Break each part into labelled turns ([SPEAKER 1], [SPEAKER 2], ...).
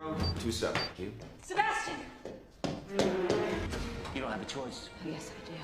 [SPEAKER 1] 2-7. You?
[SPEAKER 2] Sebastian!
[SPEAKER 3] You don't have a choice.
[SPEAKER 2] Oh, yes, I do.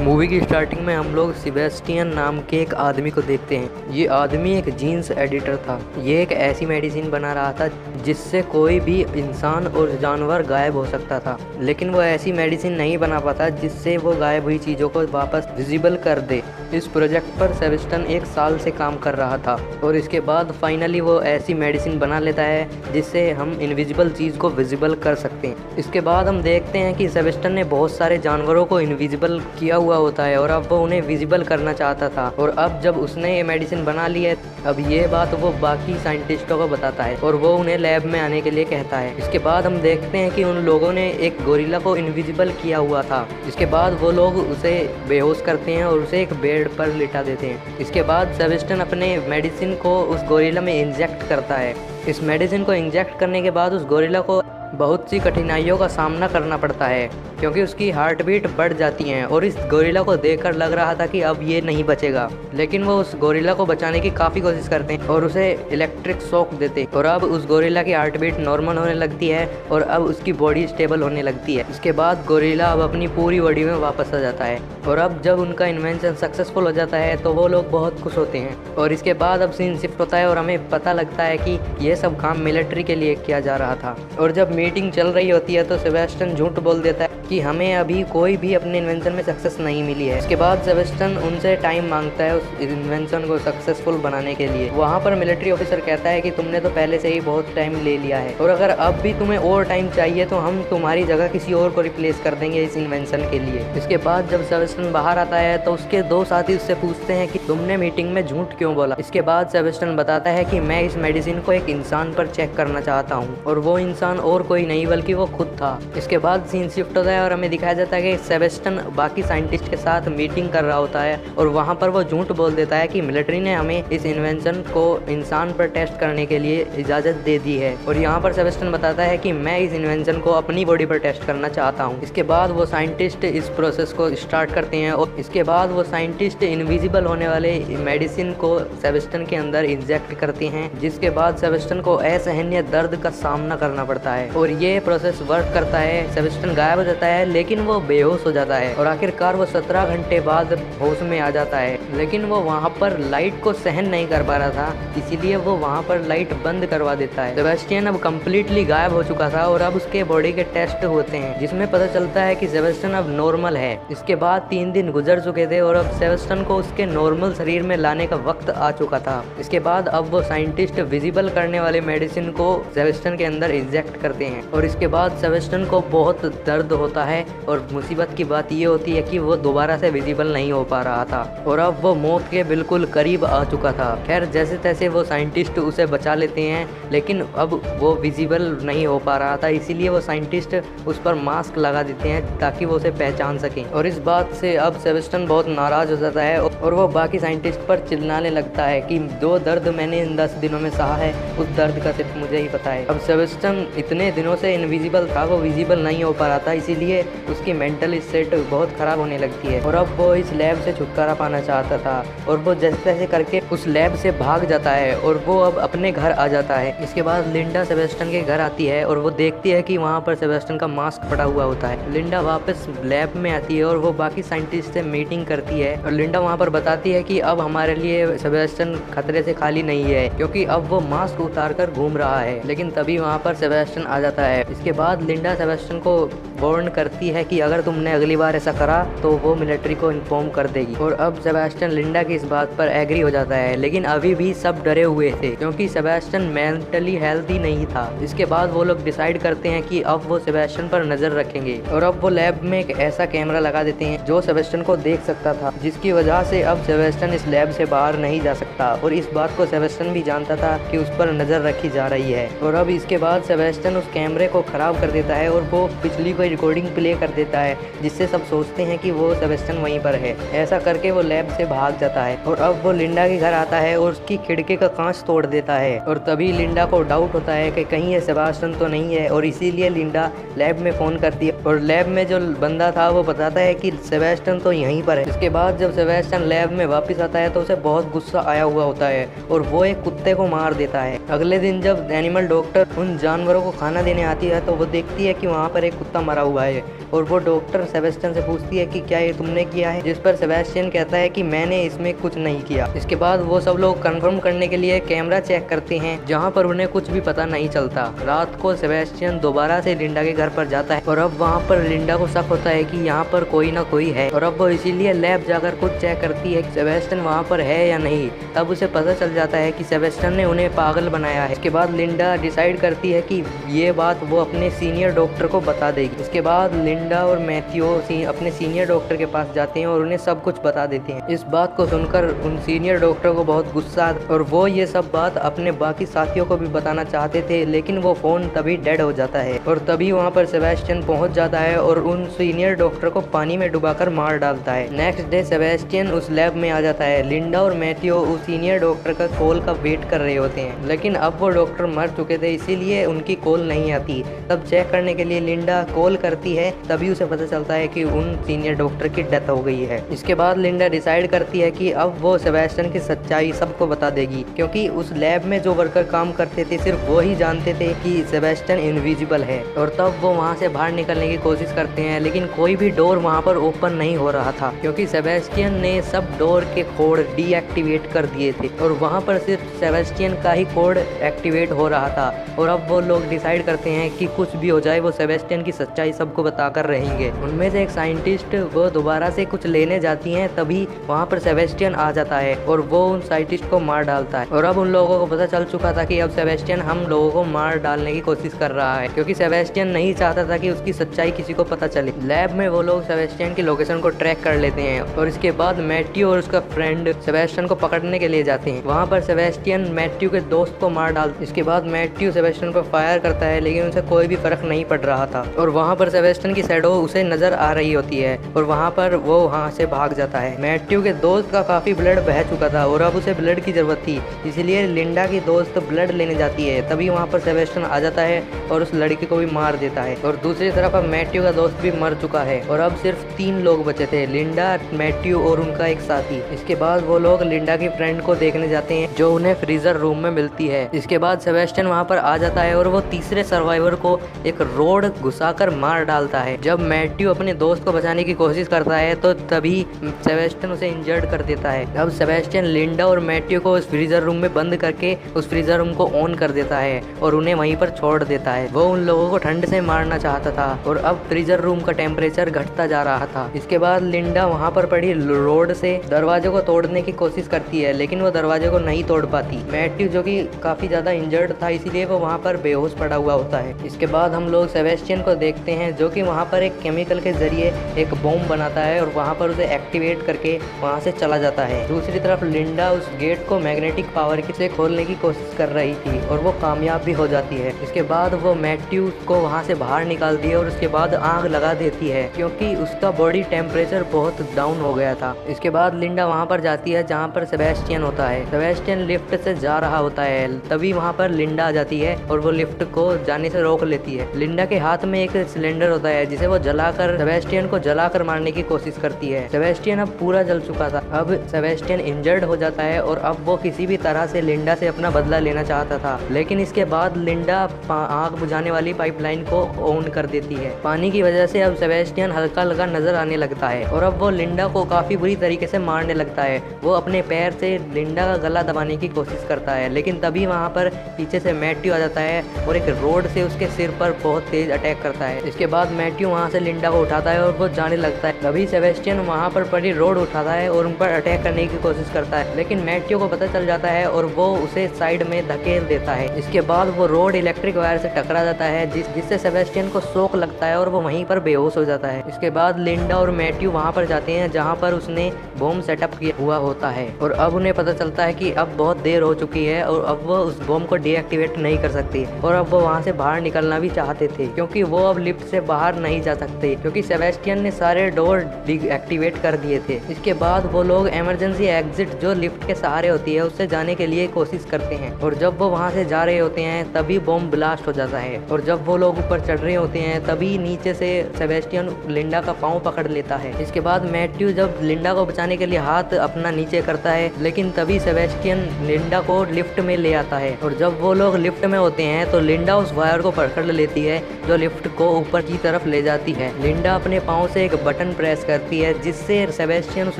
[SPEAKER 4] Movie की starting में हम लोग Sebastian नाम के एक आदमी को देखते हैं। ये आदमी एक जीन्स एडिटर था। ये एक ऐसी मेडिसिन बना रहा था जिससे कोई भी इंसान और जानवर गायब हो सकता था, लेकिन वो ऐसी मेडिसिन नहीं बना पाता जिससे वो गायब हुई चीज़ों को वापस विजिबल कर दे। इस प्रोजेक्ट पर सेबेस्टियन 1 साल से काम कर रहा था और इसके बाद फाइनली वो ऐसी मेडिसिन बना लेता है जिससे हम इनविजिबल चीज़ को विजिबल कर सकते हैं। इसके बाद हम देखते हैं कि सेबेस्टियन ने बहुत सारे जानवरों को इनविजिबल किया हुआ होता है और अब वो उन्हें विजिबल करना चाहता था। और अब जब उसने ये मेडिसिन बना ली है, अब ये बात वो बाकी साइंटिस्टों को बताता है और वो उन्हें लैब में आने के लिए कहता है। इसके बाद हम देखते हैं कि उन लोगों ने एक गोरिल्ला को इनविजिबल किया हुआ था। इसके बाद वो लोग उसे बेहोश करते हैं और उसे एक बेड पर लिटा देते हैं। इसके बाद सेबेस्टियन अपने मेडिसिन को उस गोरिल्ला में इंजेक्ट करता है। इस मेडिसिन को इंजेक्ट करने के बाद उस गोरिल्ला को बहुत सी कठिनाइयों का सामना करना पड़ता है क्योंकि उसकी हार्ट बीट बढ़ जाती हैं और इस गोरिल्ला को देखकर लग रहा था कि अब ये नहीं बचेगा, लेकिन वो उस गोरिल्ला को बचाने की काफ़ी कोशिश करते हैं और उसे इलेक्ट्रिक शॉक देते हैं और अब उस गोरिल्ला की हार्ट बीट नॉर्मल होने लगती है और अब उसकी बॉडी स्टेबल होने लगती है। इसके बाद गोरिल्ला अब अपनी पूरी बॉडी में वापस आ जाता है और अब जब उनका इन्वेंशन सक्सेसफुल हो जाता है तो वो लोग बहुत खुश होते हैं। और इसके बाद अब सीन शिफ्ट होता है और हमें पता लगता है कि ये सब काम मिलिट्री के लिए किया जा रहा था। और जब मीटिंग चल रही होती है तो सेबेस्टियन झूठ बोल देता है कि हमें अभी कोई भी अपने इन्वेंशन में सक्सेस नहीं मिली है। इसके बाद सेबेस्टियन उनसे टाइम मांगता है उस इन्वेंशन को सक्सेसफुल बनाने के लिए। वहाँ पर मिलिट्री ऑफिसर कहता है कि तुमने तो पहले से ही बहुत टाइम ले लिया है और अगर अब भी तुम्हें और टाइम चाहिए तो हम तुम्हारी जगह किसी और को रिप्लेस कर देंगे इस इन्वेंशन के लिए। इसके बाद जब सेबेस्टियन बाहर आता है तो उसके 2 साथी उससे पूछते हैं कि तुमने मीटिंग में झूठ क्यों बोला। इसके बाद सेबेस्टियन बताता है कि मैं इस मेडिसिन को एक इंसान पर चेक करना चाहता हूँ और वो इंसान और कोई नहीं बल्कि वो खुद था। इसके बाद सीन शिफ्ट होता है और हमें दिखाया जाता है कि सेबेस्टियन बाकी साइंटिस्ट के साथ मीटिंग कर रहा होता है और वहाँ पर वो झूठ बोल देता है कि मिलिट्री ने हमें इस इन्वेंशन को इंसान पर टेस्ट करने के लिए इजाज़त दे दी है। और यहाँ पर सेबेस्टियन बताता है कि मैं इस इन्वेंशन को अपनी बॉडी पर टेस्ट करना चाहता हूँ। इसके बाद वो साइंटिस्ट इस प्रोसेस को स्टार्ट करते हैं और इसके बाद वो साइंटिस्ट इनविजिबल होने वाले मेडिसिन को सेबेस्टियन के अंदर इंजेक्ट करते हैं, जिसके बाद सेबेस्टियन को असहनीय दर्द का सामना करना पड़ता है और ये प्रोसेस वर्क करता है। सेबेस्टियन गायब हो जाता है लेकिन वो बेहोश हो जाता है और आखिरकार वो 17 घंटे बाद होश में आ जाता है, लेकिन वो वहाँ पर लाइट को सहन नहीं कर पा रहा था, इसीलिए वो वहाँ पर लाइट बंद करवा देता है। सेबेस्टियन अब कम्प्लीटली गायब हो चुका था और अब उसके बॉडी के टेस्ट होते हैं जिसमें पता चलता है कि सेबेस्टियन अब नॉर्मल है। इसके बाद 3 दिन गुजर चुके थे और अब सेबेस्टियन को उसके नॉर्मल शरीर में लाने का वक्त आ चुका था। इसके बाद अब वो साइंटिस्ट विजिबल करने वाले मेडिसिन को सेबेस्टियन के अंदर इंजेक्ट करते हैं और इसके बाद सेबेस्टियन को बहुत दर्द होता है और मुसीबत की बात ये होती है कि वो दोबारा से विजिबल नहीं हो पा रहा था और अब वो मौत के बिल्कुल करीब आ चुका था। खैर जैसे तैसे वो साइंटिस्ट उसे बचा लेते हैं, लेकिन अब वो विजिबल नहीं हो पा रहा था, इसीलिए वो साइंटिस्ट उस पर मास्क लगा देते हैं ताकि वो उसे पहचान सकें। और इस बात से अब सेबेस्टियन बहुत नाराज हो जाता है और वो बाकी साइंटिस्ट पर चिल्लाने लगता है कि जो दर्द मैंने इन 10 दिनों में सहा है उस दर्द का सिर्फ मुझे ही पता है। अब सेबेस्टियन इतने दिनों से इनविजिबल था, वो विजिबल नहीं हो पा रहा था, इसीलिए उसकी मेंटल स्टेट बहुत खराब होने लगती है और अब वो इस लैब से छुटकारा पाना चाहता था और वो जैसे तैसे करके उस लैब से भाग जाता है और वो अब अपने घर आ जाता है। इसके बाद लिंडा सेबेस्टियन के घर आती है और वो देखती है कि वहाँ पर सेबेस्टियन का मास्क पड़ा हुआ होता है। लिंडा वापस लैब में आती है और वो बाकी साइंटिस्ट से मीटिंग करती है और लिंडा वहाँ पर बताती है कि अब हमारे लिए सेबेस्टियन खतरे से खाली नहीं है क्योंकि अब वो मास्क उतार कर घूम रहा है। लेकिन तभी वहाँ पर सेबेस्टियन आ जाता है। इसके बाद लिंडा सेबेस्टियन को वार्न करती है कि अगर तुमने अगली बार ऐसा करा तो वो मिलिट्री को इन्फॉर्म कर देगी और अब सेबेस्टियन लिंडा की इस बात पर एग्री हो जाता है, लेकिन अभी भी सब डरे हुए थे क्योंकि सेबेस्टियन मेंटली हेल्थी नहीं था। इसके बाद वो लोग डिसाइड करते हैं कि अब वो सेबेस्टियन पर नजर रखेंगे और अब वो लैब में एक ऐसा कैमरा लगा देते हैं जो सेबेस्टियन को देख सकता था, जिसकी वजह से अब सेबेस्टियन इस लैब से बाहर नहीं जा सकता और इस बात को सेबेस्टियन भी जानता था कि उस पर नजर रखी जा रही है। और अब इसके बाद सेबेस्टियन उस कैमरे को ख़राब कर देता है और वो पिछली कोई रिकॉर्डिंग प्ले कर देता है, जिससे सब सोचते हैं कि वो सेबेस्टियन वहीं पर है। ऐसा करके वो लैब से भाग जाता है और अब वो लिंडा के घर आता है और उसकी खिड़की का कांच तोड़ देता है। और तभी लिंडा को डाउट होता है कि कहीं ये सेबेस्टियन तो नहीं है, और इसीलिए लिंडा लैब में फ़ोन करती है और लैब में जो बंदा था वो बताता है कि सेबेस्टियन तो यहीं पर है। इसके बाद जब सेबेस्टियन लैब में वापस आता है तो उसे बहुत गुस्सा आया हुआ होता है और वो एक कुत्ते को मार देता है। अगले दिन जब एनिमल डॉक्टर उन जानवरों को खाना देने आती है तो वो देखती है कि वहाँ पर एक कुत्ता मरा हुआ है और वो डॉक्टर सेबेस्टियन से पूछती है कि क्या ये तुमने किया है, जिस पर सेबेस्टियन कहता है कि मैंने इसमें कुछ नहीं किया। इसके बाद वो सब लोग कंफर्म करने के लिए कैमरा चेक करते हैं, जहाँ पर उन्हें कुछ भी पता नहीं चलता। रात को सेबेस्टियन दोबारा से लिंडा के घर पर जाता है और अब वहाँ पर लिंडा को शक होता है कि यहाँ पर कोई ना कोई है, और अब वो इसीलिए लैब जाकर खुद चेक करती है कि सेबेस्टियन वहाँ पर है या नहीं। तब उसे पता चल जाता है कि सेबेस्टियन ने उन्हें पागल बनाया है। इसके बाद लिंडा डिसाइड करती है कि ये बात वो अपने सीनियर डॉक्टर को बता देगी। इसके बाद लिंडा और मैथ्यू अपने सीनियर डॉक्टर के पास जाते हैं और उन्हें सब कुछ बता देते हैं। इस बात को सुनकर उन सीनियर डॉक्टर को बहुत गुस्सा और वो ये सब बात अपने बाकी साथियों को भी बताना चाहते थे, लेकिन वो फ़ोन तभी डेड हो जाता है और तभी वहाँ पर सेबेस्टियन पहुँच जाता है और उन सीनियर डॉक्टर को पानी में डुबाकर मार डालता है। नेक्स्ट डे सेबेस्टियन उस लैब में आ जाता है। लिंडा और मैथ्यू उस सीनियर डॉक्टर का कॉल का वेट कर रहे होते हैं, लेकिन अब वो डॉक्टर मर चुके थे इसीलिए उनकी कॉल नहीं आती। तब चेक करने के लिए लिंडा कॉल करती है, तभी उसे पता चलता है कि उन सीनियर डॉक्टर की डेथ हो गई है। इसके बाद लिंडा डिसाइड करती है कि अब वो सेबेस्टियन की सच्चाई सबको बता देगी, क्योंकि उस लैब में जो वर्कर काम करते थे सिर्फ वो ही जानते थे कि सेबेस्टियन इनविजिबल है। और तब वो वहाँ से बाहर निकलने की कोशिश करते हैं, लेकिन कोई भी डोर वहाँ पर ओपन नहीं हो रहा था, क्योंकि सेबेस्टियन ने सब डोर के कोड डीएक्टिवेट कर दिए थे और वहाँ पर सिर्फ सेबेस्टियन का ही कोड एक्टिवेट हो रहा था। और अब वो लोग डिसाइड करते हैं कि कुछ भी हो जाए वो सेबेस्टियन की सच्चाई सबको बताकर रहेंगे। उनमें से एक साइंटिस्ट वो दोबारा से कुछ लेने जाती हैं, तभी वहाँ पर सेबेस्टियन आ जाता है और वो उन साइंटिस्ट को मार डालता है। और अब उन लोगों को पता चल चुका था कि अब सेबेस्टियन हम लोगों को मार डालने की कोशिश कर रहा है, क्योंकि सेबेस्टियन नहीं चाहता था कि उसकी सच्चाई किसी को पता चले। लैब में वो लोग सेबेस्टियन की लोकेशन को ट्रैक कर लेते हैं और इसके बाद मैथ्यू और उसका फ्रेंड सेबेस्टियन को पकड़ने के लिए जाते हैं। वहाँ पर सेबेस्टियन मैथ्यू के दोस्त को मार डालता। इसके बाद मैथ्यू सेबेस्टियन पर फायर करता है, लेकिन उसे कोई भी फर्क नहीं पड़ रहा था और वहाँ पर सेबेस्टियन की शैडो उसे नजर आ रही होती है और वहाँ पर वो वहाँ से भाग जाता है। मैथ्यू के दोस्त का काफी ब्लड बह चुका था और अब उसे ब्लड की जरूरत थी, इसलिए लिंडा की दोस्त ब्लड लेने जाती है। तभी वहाँ पर सेबेस्टियन आ जाता है और उस लड़की को भी मार देता है। और दूसरी तरफ अब मैथ्यू का दोस्त भी मर चुका है और अब सिर्फ 3 लोग बचे थे, लिंडा, मैथ्यू और उनका एक साथी। इसके बाद वो लोग लिंडा की फ्रेंड को देखने जाते हैं जो उन्हें फ्रीजर रूम में मिलती है। इसके बाद सेबेस्टियन वहाँ पर आ जाता है और वो तीसरे सर्वाइवर को एक रोड घुसाकर मार डालता है। जब मैथ्यू अपने दोस्त को बचाने की कोशिश करता है तो तभी सेबेस्टियन उसे इंजर्ड कर देता है। अब सेबेस्टियन लिंडा और मैथ्यू को उस फ्रीजर रूम में बंद करके उस फ्रीजर रूम को ऑन कर देता है और उन्हें वहीं पर छोड़ देता है। वो उन लोगों को ठंड से मारना चाहता था और अब फ्रीजर रूम का टेम्परेचर घटता जा रहा था। इसके बाद लिंडा वहाँ पर पड़ी रोड से दरवाजे को तोड़ने की कोशिश करती है, लेकिन वो दरवाजे को नहीं तोड़ पाती। मैथ्यू जो कि काफी ज्यादा इंजर्ड था इसीलिए वो वहाँ पर बेहोश पड़ा हुआ होता है। इसके बाद हम लोग सेबेस्टियन को देखते हैं जो कि वहाँ पर एक केमिकल के जरिए एक बॉम्ब बनाता है और वहाँ पर उसे एक्टिवेट करके वहाँ से चला जाता है। दूसरी तरफ लिंडा उस गेट को मैग्नेटिक पावर से खोलने की कोशिश कर रही थी और वो कामयाब भी हो जाती है। इसके बाद वो मैथ्यू को वहाँ से बाहर निकालती है और उसके बाद आग लगा देती है, क्योंकि उसका बॉडी टेम्परेचर बहुत डाउन हो गया था। इसके बाद लिंडा वहाँ पर जाती है जहाँ पर सेबेस्टियन होता है। सेबेस्टियन लिफ्ट से जा रहा होता है, तभी वहाँ पर लिंडा आ जाती है और वो लिफ्ट को जाने से रोक लेती है। लिंडा के हाथ में एक सिलेंडर होता है जिसे वो जलाकर सेबेस्टियन को जलाकर मारने की कोशिश करती है। सेबेस्टियन अब पूरा जल चुका था। अब सेबेस्टियन इंजर्ड हो जाता है और अब वो किसी भी तरह से लिंडा से अपना बदला लेना चाहता था, लेकिन इसके बाद लिंडा आग बुझाने वाली पाइपलाइन को ऑन कर देती है। पानी की वजह से अब सेबेस्टियन हल्का हल्का नजर आने लगता है और अब वो लिंडा को काफी बुरी तरीके से मारने लगता है। वो अपने पैर से लिंडा का गला दबाने की कोशिश करता है, लेकिन तभी वहाँ पर पीछे से मैथ्यू आ जाता है और एक रोड से उसके सिर पर बहुत तेज अटैक करता है। इसके बाद मैथ्यू वहाँ से लिंडा को उठाता है और वो जाने लगता है। तभी सेबेस्टियन वहाँ पर पड़ी रोड उठाता है और उन पर अटैक करने की कोशिश करता है, लेकिन मैथ्यू को पता चल जाता है और वो उसे साइड में धकेल देता है। इसके बाद वो रोड इलेक्ट्रिक वायर से टकरा जाता है जिससे सेबेस्टियन को शॉक लगता है और वो वहीं पर बेहोश हो जाता है। इसके बाद लिंडा और मैथ्यू वहाँ पर जाते हैं जहाँ पर उसने बॉम्ब सेटअप किया हुआ होता है और अब उन्हें पता चलता है कि अब बहुत देर हो चुकी है और अब वो उस बॉम्ब को डीएक्टिवेट नहीं कर सकती और अब वो वहाँ वहाँ से बाहर निकलना भी चाहते थे, क्योंकि वो अब लिफ्ट से बाहर नहीं जा सकते, क्योंकि सेबेस्टियन ने सारे डोर डीएक्टिवेट कर दिए थे। इसके बाद वो लोग इमरजेंसी एग्जिट जो लिफ्ट के सहारे होती है उससे जाने के लिए कोशिश करते हैं, और जब वो वहाँ से जा रहे होते हैं तभी बॉम्ब ब्लास्ट हो जाता है, और जब वो लोग ऊपर चढ़ रहे होते हैं तभी नीचे से सेबेस्टियन लिंडा का पाँव पकड़ लेता है। इसके बाद मैथ्यू जब लिंडा को बचाने के लिए हाथ अपना नीचे करता है, लेकिन तभी सेबेस्टियन लिंडा को लिफ्ट में ले आता है, और जब वो लोग लिफ्ट में होते हैं तो लिंडा उस वायर को पकड़ लेती है जो लिफ्ट को ऊपर की तरफ ले जाती है। लिंडा अपने पाँव से एक बटन प्रेस करती है जिससे सेबेस्टियन उस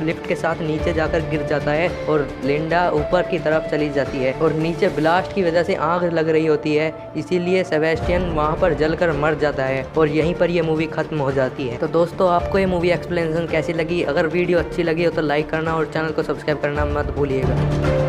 [SPEAKER 4] लिफ्ट के साथ नीचे जाकर गिर जाता है, और लिंडा ऊपर की तरफ चली जाती है, और नीचे ब्लास्ट की वजह से आग लग रही होती है, इसीलिए सेबेस्टियन वहाँ पर जलकर मर जाता है, और यहीं पर ये मूवी खत्म हो जाती है। तो दोस्तों, आपको ये मूवी एक्सप्लेनेशन कैसी लगी? अगर वीडियो अच्छी लगी हो तो लाइक करना और चैनल को सब्सक्राइब करना मत भूलिएगा।